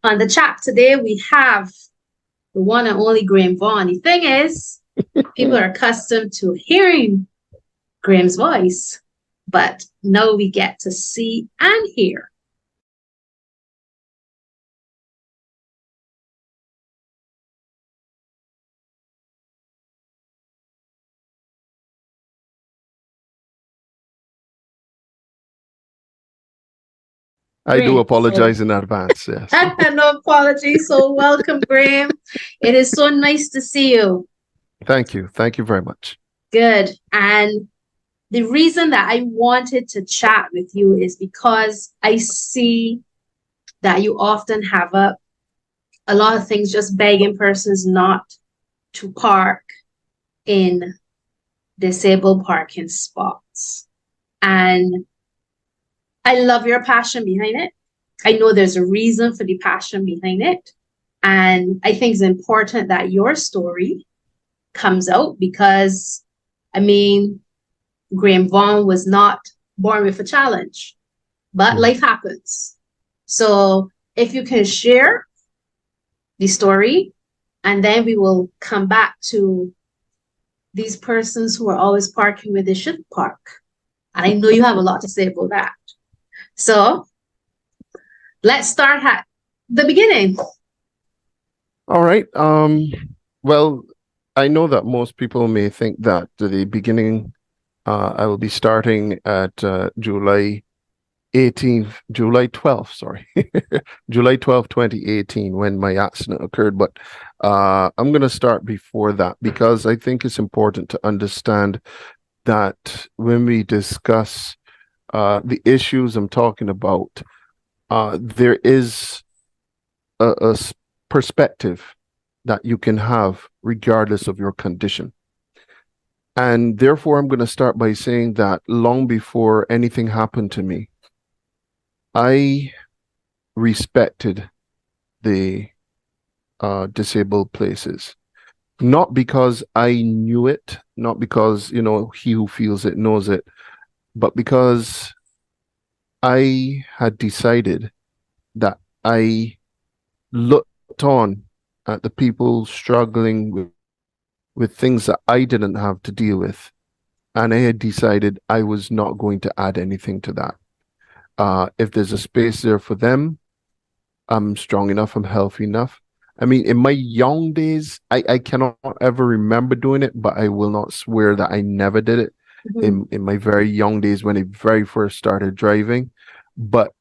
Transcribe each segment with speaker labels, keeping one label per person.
Speaker 1: On the chat today, we have the one and only Graham Vaughn. The thing is, people are accustomed to hearing Graham's voice, but now we get to see and hear.
Speaker 2: I do apologize in advance, yes.
Speaker 1: No apology. So welcome, Graham. It is so nice to see you.
Speaker 2: Thank you. Thank you very much.
Speaker 1: Good. And the reason that I wanted to chat with you is because I see that you often have a lot of things just begging persons not to park in disabled parking spots. And I love your passion behind it. I know there's a reason for the passion behind it. And I think it's important that your story comes out because, I mean, Graham Vaughn was not born with a challenge, but life happens. So if you can share the story, and then we will come back to these persons who are always parking where they shouldn't park. And I know you have a lot to say about that. So let's start at the beginning.
Speaker 2: All right. Well, I know that most people may think that the beginning, I will be starting at July 12th, sorry, July 12th, 2018, when my accident occurred. But I'm going to start before that because I think it's important to understand that when we discuss the issues I'm talking about, there is a perspective that you can have regardless of your condition. And therefore, I'm going to start by saying that long before anything happened to me, I respected the disabled places, not because I knew it, not because, he who feels it knows it, but because I had decided that I looked on at the people struggling with things that I didn't have to deal with. And I had decided I was not going to add anything to that. If there's a space there for them, I'm strong enough, I'm healthy enough. I mean, in my young days, I cannot ever remember doing it, but I will not swear that I never did it in my very young days when I very first started driving. But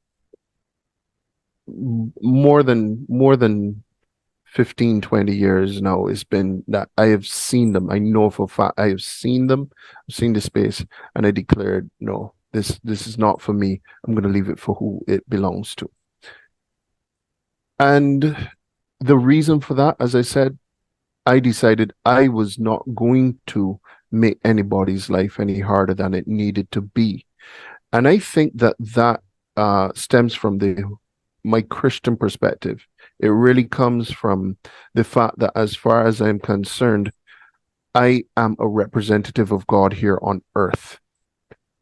Speaker 2: more than 15, 20 years now, it's been that I have seen them. I know for a fact I have seen them, I've seen the space, and I declared, no, this is not for me. I'm going to leave it for who it belongs to. And the reason for that, as I said, I decided I was not going to make anybody's life any harder than it needed to be. And I think that stems from my Christian perspective. It really comes from the fact that as far as I'm concerned, I am a representative of God here on earth.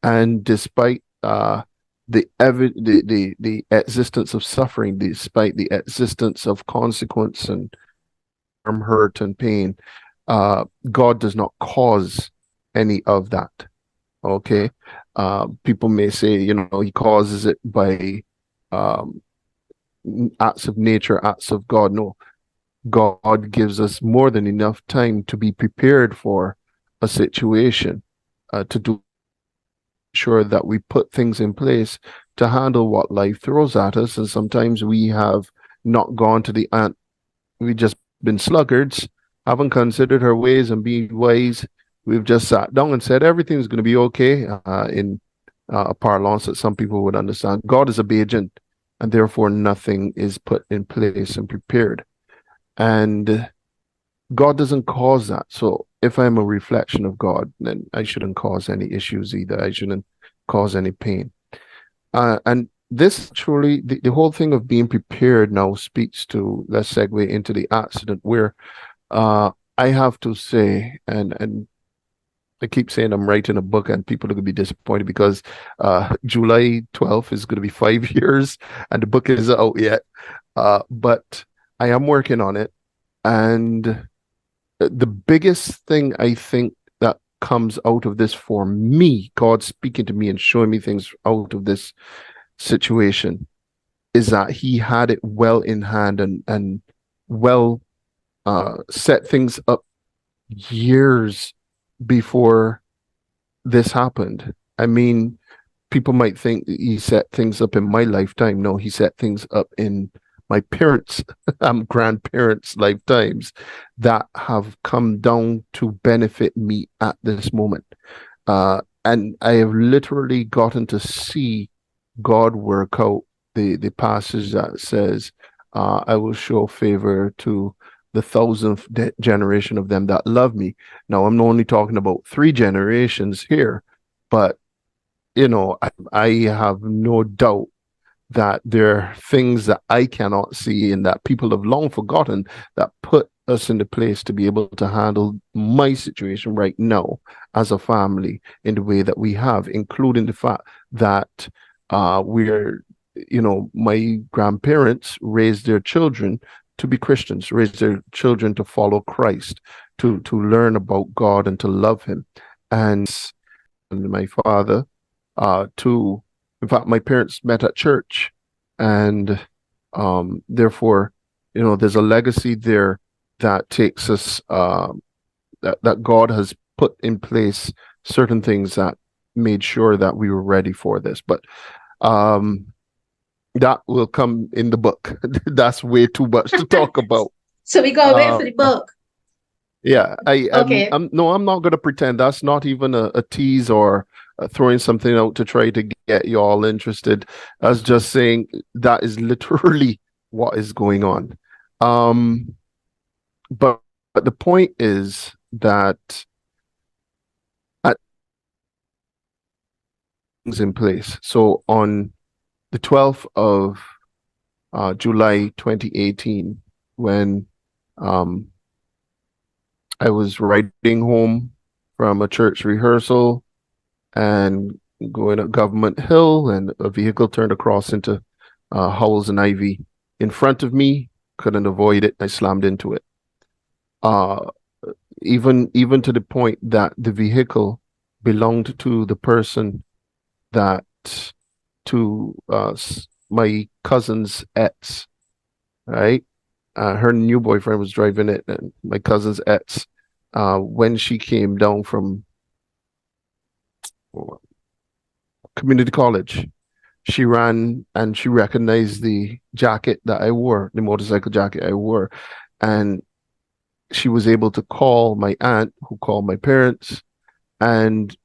Speaker 2: And despite the existence of suffering, despite the existence of consequence and harm, hurt, and pain, God does not cause any of that. Okay, people may say, he causes it by acts of nature, acts of God. No, God gives us more than enough time to be prepared for a situation, to do sure that we put things in place to handle what life throws at us. And sometimes we have not gone to the ant. We've just been sluggards, haven't considered our ways and being wise. We've just sat down and said everything's going to be okay, in a parlance that some people would understand. God is a Bajan, and therefore nothing is put in place and prepared. And God doesn't cause that. So if I'm a reflection of God, then I shouldn't cause any issues either. I shouldn't cause any pain. And this truly, the whole thing of being prepared now speaks to, let's segue into the accident where I have to say, and I keep saying I'm writing a book and people are going to be disappointed because July 12th is going to be 5 years and the book isn't out yet. But I am working on it. And the biggest thing I think that comes out of this for me, God speaking to me and showing me things out of this situation, is that He had it well in hand and well set things up years before this happened. I mean, people might think that He set things up in my lifetime. No, He set things up in my parents' grandparents' lifetimes that have come down to benefit me at this moment. And I have literally gotten to see God work out the passage that says, I will show favor to the thousandth generation of them that love me. Now, I'm only talking about three generations here, but I have no doubt that there are things that I cannot see and that people have long forgotten that put us in the place to be able to handle my situation right now as a family in the way that we have, including the fact that my grandparents raised their children to be Christians, raised their children to follow Christ, to learn about God and to love Him. And my father to in fact my parents met at church, and therefore there's a legacy there that takes us that God has put in place certain things that made sure that we were ready for this. But um that will come in the book. That's way too much to talk about.
Speaker 1: So we gotta wait
Speaker 2: uh
Speaker 1: for the book.
Speaker 2: Yeah,
Speaker 1: Okay.
Speaker 2: I'm not going to pretend. That's not even a tease or throwing something out to try to get you all interested. I was just saying that is literally what is going on. Um, but the point is that at things in place. So on the 12th of July 2018, when um, I was riding home from a church rehearsal and going up Government Hill, and a vehicle turned across into Howells and Ivy in front of me. Couldn't avoid it. I slammed into it. Uh, even to the point that the vehicle belonged to the person that to my cousin's ex, right? Her new boyfriend was driving it, and my cousin's ex, when she came down from community college, she ran and she recognized the jacket that I wore, the motorcycle jacket I wore. And she was able to call my aunt, who called my parents. And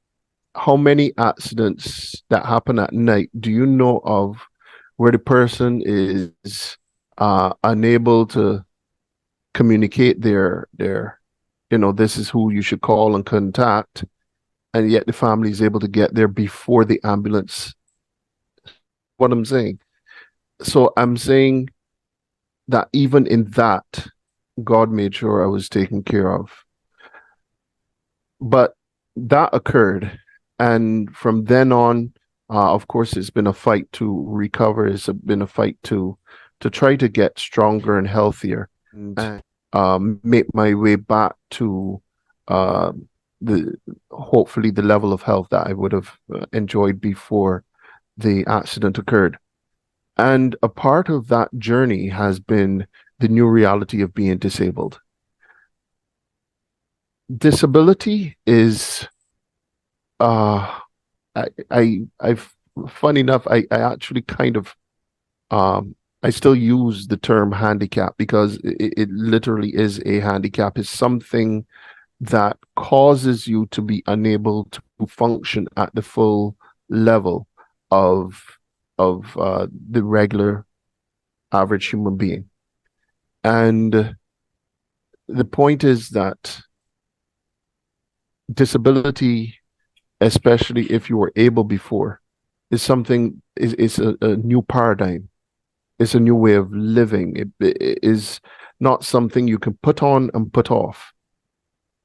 Speaker 2: how many accidents that happen at night do you know of where the person is unable to communicate this is who you should call and contact, and yet the family is able to get there before the ambulance? What I'm saying. So I'm saying that even in that, God made sure I was taken care of. But that occurred. And from then on, of course, it's been a fight to recover. It's been a fight to try to get stronger and healthier, and make my way back to uh, the hopefully the level of health that I would have enjoyed before the accident occurred. And a part of that journey has been the new reality of being disabled. Disability is, uh, I've, funny enough, I actually kind of, I still use the term handicap because it literally is a handicap. It's something that causes you to be unable to function at the full level of the regular average human being. And the point is that disability, especially if you were able before, is a new paradigm. It's a new way of living. It is not something you can put on and put off.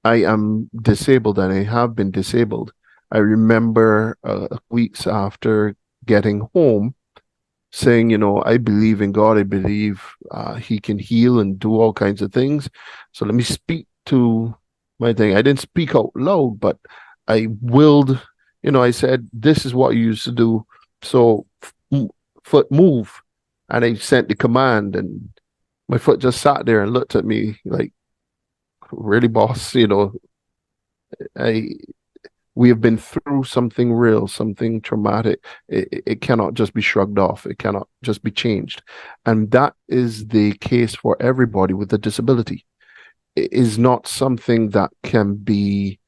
Speaker 2: I am disabled and I have been disabled. I remember weeks after getting home, saying, I believe in God. I believe He can heal and do all kinds of things. So let me speak to my thing. I didn't speak out loud, but I willed, I said, this is what you used to do. So foot move. And I sent the command, and my foot just sat there and looked at me like, really, boss, I we have been through something real, something traumatic. It cannot just be shrugged off. It cannot just be changed. And that is the case for everybody with a disability. It is not something that can be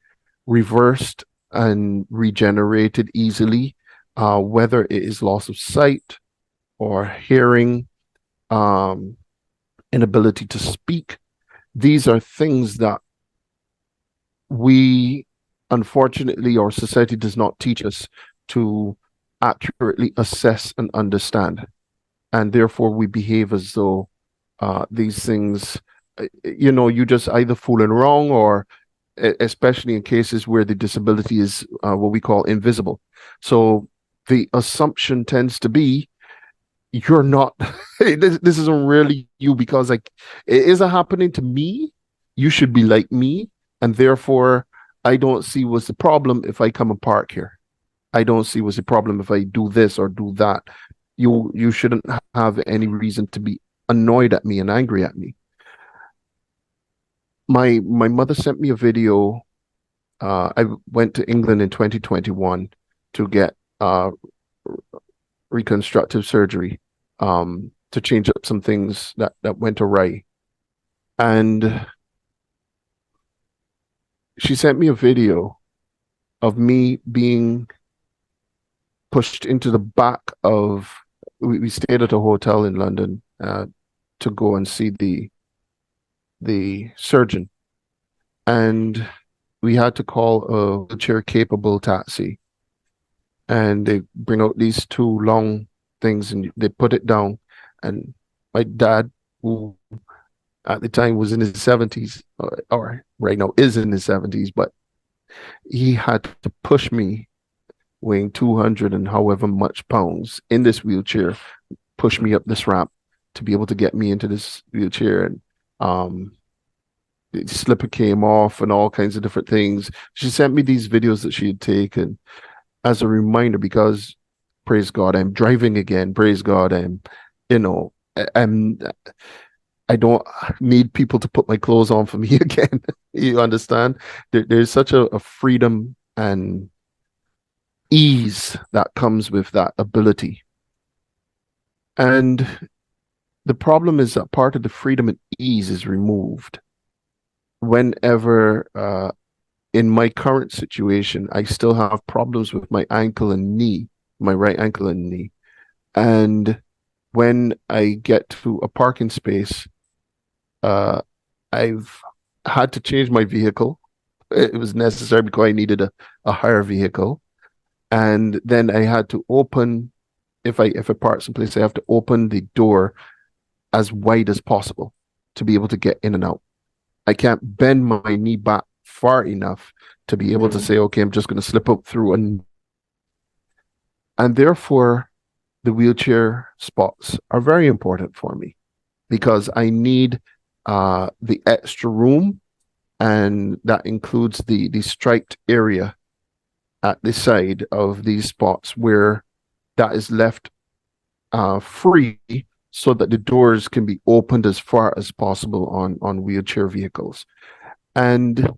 Speaker 2: reversed and regenerated easily, whether it is loss of sight or hearing, um, inability to speak. These are things that we, unfortunately, our society does not teach us to accurately assess and understand. And therefore, we behave as though these things, you just either fooling wrong, or especially in cases where the disability is what we call invisible. So the assumption tends to be you're not, this isn't really you, because like it isn't happening to me. You should be like me. And therefore, I don't see what's the problem if I come and park here. I don't see what's the problem if I do this or do that. You shouldn't have any reason to be annoyed at me and angry at me. My mother sent me a video. I went to England in 2021 to get reconstructive surgery, to change up some things that went awry. And she sent me a video of me being pushed into the back of. We stayed at a hotel in London to go and see the surgeon, and we had to call a wheelchair capable taxi, and they bring out these two long things and they put it down, and my dad, who at the time was in his 70s, or right now is in his 70s, but he had to push me, weighing 200 and however much pounds, in this wheelchair, push me up this ramp to be able to get me into this wheelchair. And um, the slipper came off and all kinds of different things. She sent me these videos that she had taken as a reminder, because praise God, I'm driving again. Praise God, you know, I'm I don't need people to put my clothes on for me again. You understand? There's such a freedom and ease that comes with that ability. And the problem is that part of the freedom and ease is removed whenever, in my current situation, I still have problems with my ankle and knee, my right ankle and knee. And when I get to a parking space, uh, I've had to change my vehicle. It was necessary because I needed a higher vehicle. And then I had to open, if I park someplace, I have to open the door as wide as possible to be able to get in and out. I can't bend my knee back far enough to be able to say, okay, I'm just going to slip up through. And therefore, the wheelchair spots are very important for me, because I need the extra room, and that includes the striped area at the side of these spots where that is left free, so that the doors can be opened as far as possible on wheelchair vehicles. And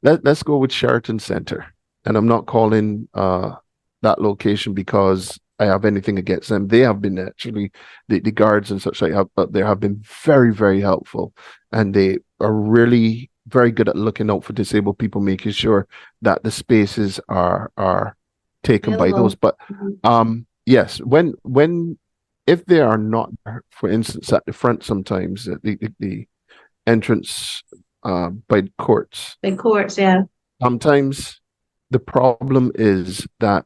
Speaker 2: let's go with Sheraton Center. And I'm not calling that location because I have anything against them. They have been, actually, the guards and such like they have been very, very helpful, and they are really very good at looking out for disabled people, making sure that the spaces are taken by those.
Speaker 1: Available.
Speaker 2: But yes, when if they are not, for instance, at the front, sometimes the entrance by the courts,
Speaker 1: The courts, yeah.
Speaker 2: sometimes the problem is that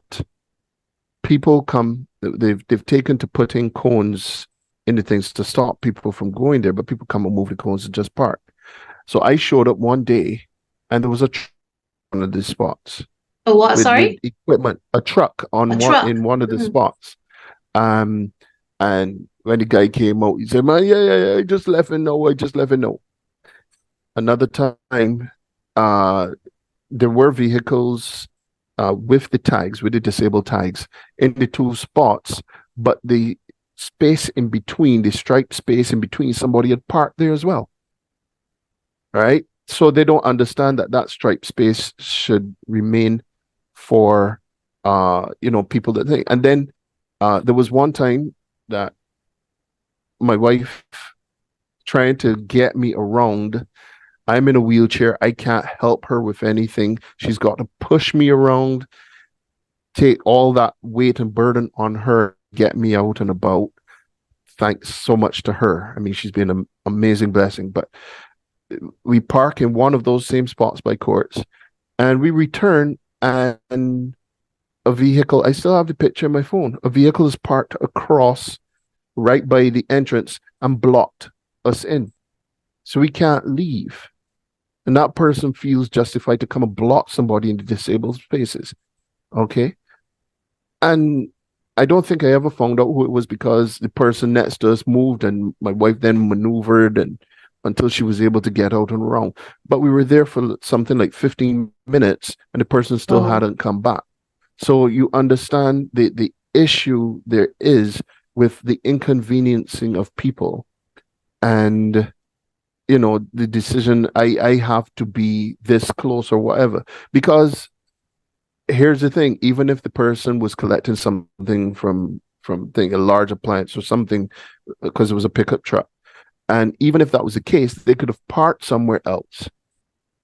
Speaker 2: people come, they've taken to putting cones in the things to stop people from going there, but people come and move the cones and just park. So I showed up one day, and there was one of these spots.
Speaker 1: A what?
Speaker 2: with
Speaker 1: Sorry?
Speaker 2: equipment, a truck
Speaker 1: A
Speaker 2: on
Speaker 1: truck.
Speaker 2: in one of the
Speaker 1: Hmm.
Speaker 2: spots. Um, and when the guy came out, he said, "Man, yeah, I just left him know. I just left him know." Another time, uh, there were vehicles with the tags, with the disabled tags, in the two spots, but the space in between, the striped space in between, somebody had parked there as well, right? So they don't understand that that striped space should remain for people that think. And then there was one time that my wife trying to get me around. I'm in a wheelchair. I can't help her with anything. She's got to push me around, take all that weight and burden on her, get me out and about. Thanks so much to her. I mean, she's been an amazing blessing. But we park in one of those same spots by courts, and we return, and a vehicle, I still have the picture on my phone. A vehicle is parked across right by the entrance and blocked us in. So we can't leave. And that person feels justified to come and block somebody in the disabled spaces. Okay. And I don't think I ever found out who it was because the person next to us moved and my wife then maneuvered and until she was able to get out and around. But we were there for something like 15 minutes and the person still
Speaker 1: Oh.
Speaker 2: hadn't come back. So you understand the issue there is with the inconveniencing of people and the decision I have to be this close or whatever. Because here's the thing, even if the person was collecting something from a large appliance or something because it was a pickup truck, and even if that was the case, they could have parked somewhere else,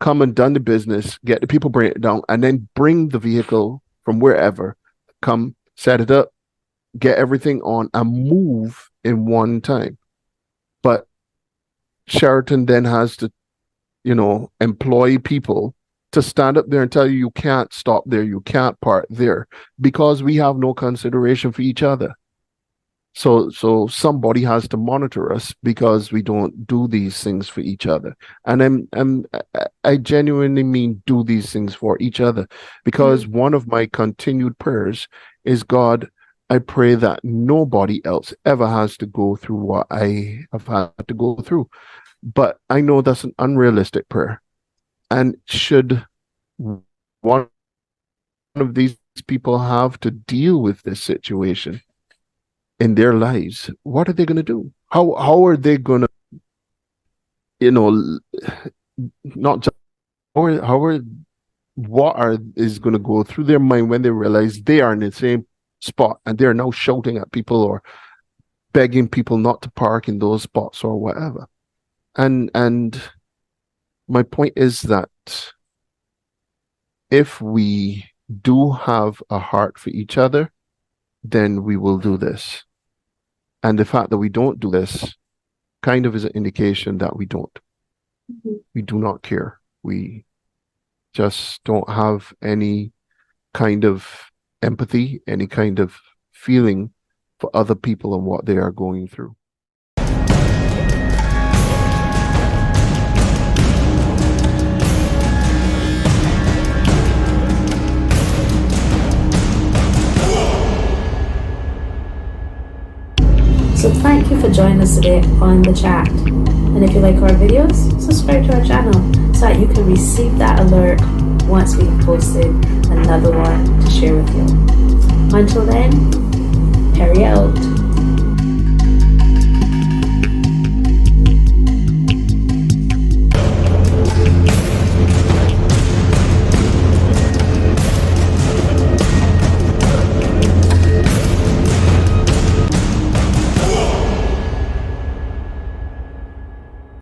Speaker 2: come and done the business, get the people bring it down, and then bring the vehicle from wherever, come set it up, get everything on, and move in one time. But Sheraton then has to, employ people to stand up there and tell you you can't stop there, you can't park there, because we have no consideration for each other. So somebody has to monitor us because we don't do these things for each other. And I genuinely mean do these things for each other because
Speaker 1: Mhm.
Speaker 2: one of my continued prayers is, God, I pray that nobody else ever has to go through what I have had to go through. But I know that's an unrealistic prayer. And should one of these people have to deal with this situation in their lives, what are they going to do? How are they going to, not just what is going to go through their mind when they realize they are in the same spot and they're now shouting at people or begging people not to park in those spots or whatever. And my point is that if we do have a heart for each other, then we will do this. And the fact that we don't do this kind of is an indication that we don't.
Speaker 1: Mhm.
Speaker 2: We do not care. We just don't have any kind of empathy, any kind of feeling for other people and what they are going through.
Speaker 1: So thank you for joining us today on the chat. And if you like our videos, subscribe to our channel so that you can receive that alert once we've posted another one to share with you. Until then, Perry out.